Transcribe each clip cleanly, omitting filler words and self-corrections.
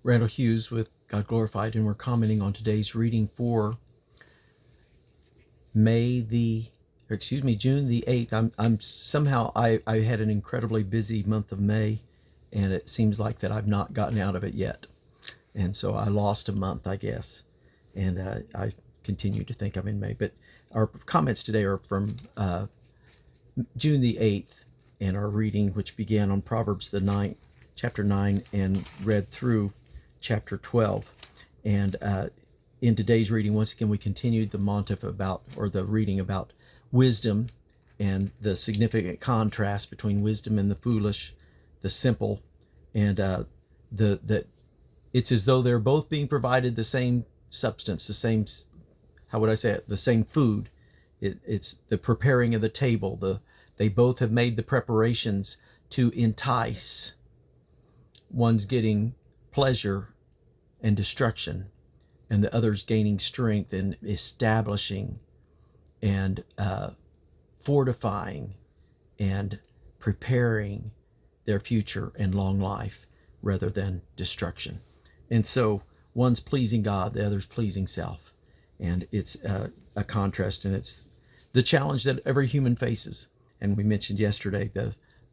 Randall Hughes with God Glorified, and we're commenting on today's reading for June the 8th. I'm somehow I had an incredibly busy month of May, and it seems like that I've not gotten out of it yet, and so I lost a month, I guess, and I continue to think I'm in May. But our comments today are from June the 8th, and our reading, which began on Proverbs chapter 9, and read through chapter 12. And in today's reading, once again, we continued the montif about, or the reading about, wisdom and the significant contrast between wisdom and the foolish, the simple, and that it's as though they're both being provided the same substance, the same, how would I say it, the same food. It's the preparing of the table. They both have made the preparations to entice. One's getting pleasure and destruction, and the other's gaining strength and establishing and fortifying and preparing their future and long life rather than destruction. And so one's pleasing God, the other's pleasing self. And it's a contrast, and it's the challenge that every human faces. And we mentioned yesterday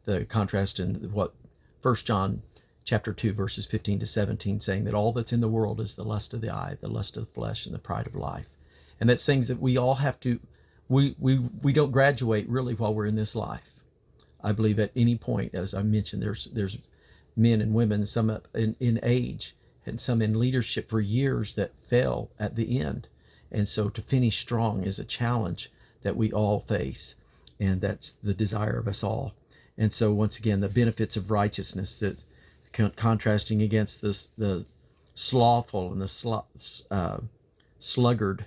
the contrast in what 1 John chapter 2, verses 15 to 17, saying that all that's in the world is the lust of the eye, the lust of the flesh, and the pride of life. And that's things that we all have to, we don't graduate really while we're in this life. I believe at any point, as I mentioned, there's men and women, some in age and some in leadership for years, that fail at the end. And so to finish strong is a challenge that we all face, and that's the desire of us all. And so once again, the benefits of righteousness, that contrasting against the slothful and the sluggard,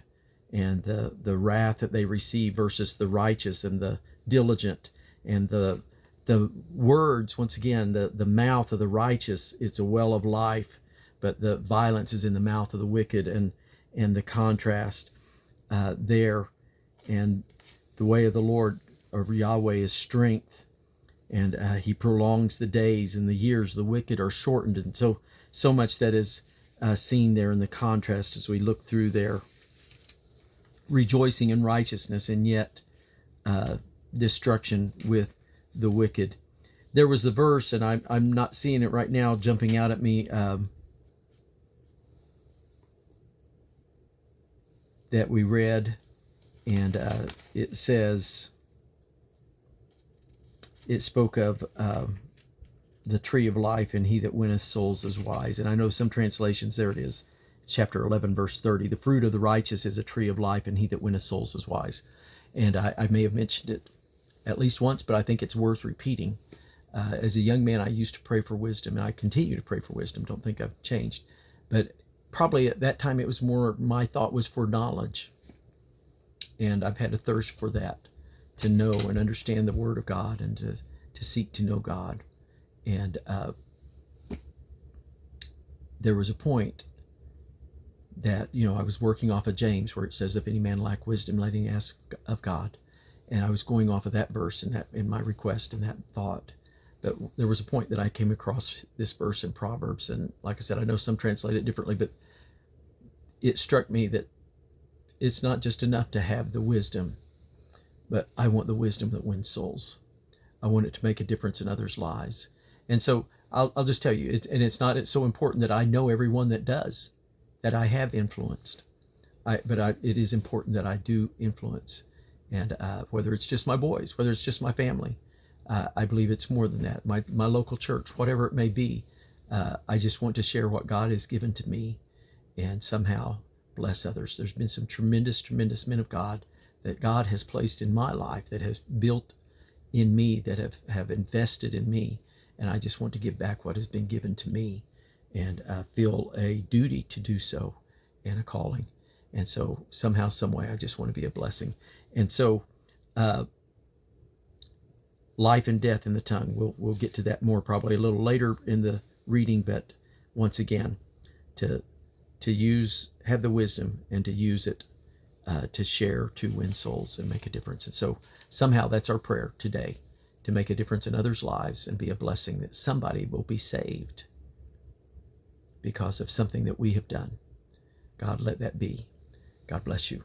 and the wrath that they receive versus the righteous and the diligent, and the words, once again, the mouth of the righteous is a well of life, but the violence is in the mouth of the wicked, and the contrast there. And the way of the Lord, of Yahweh, is strength, and he prolongs the days, and the years of the wicked are shortened. And so much that is seen there in the contrast as we look through there, rejoicing in righteousness and yet destruction with the wicked. There was the verse, and I'm not seeing it right now jumping out at me, that we read, and it says, it spoke of the tree of life, and he that winneth souls is wise. And I know some translations, there it is, it's chapter 11, verse 30. The fruit of the righteous is a tree of life, and he that winneth souls is wise. And I may have mentioned it at least once, but I think it's worth repeating. As a young man, I used to pray for wisdom, and I continue to pray for wisdom. Don't think I've changed. But probably at that time, it was more, my thought was for knowledge. And I've had a thirst for that, to know and understand the Word of God, and to seek to know God. And there was a point that, I was working off of James, where it says, if any man lack wisdom, let him ask of God. And I was going off of that verse in my request and that thought. But there was a point that I came across this verse in Proverbs, and like I said, I know some translate it differently, but it struck me that it's not just enough to have the wisdom, but I want the wisdom that wins souls. I want it to make a difference in others' lives. And so I'll just tell you, it's so important that I know everyone that does, that I have influenced. But it is important that I do influence. And whether it's just my boys, whether it's just my family, I believe it's more than that. My local church, whatever it may be, I just want to share what God has given to me and somehow bless others. There's been some tremendous, tremendous men of God that God has placed in my life, that has built in me, that have invested in me. And I just want to give back what has been given to me, and feel a duty to do so, and a calling. And so somehow, some way, I just want to be a blessing. And so life and death in the tongue, we'll get to that more probably a little later in the reading. But once again, to have the wisdom, and to use it to share, to win souls and make a difference. And so somehow that's our prayer today, to make a difference in others' lives and be a blessing, that somebody will be saved because of something that we have done. God, let that be. God bless you.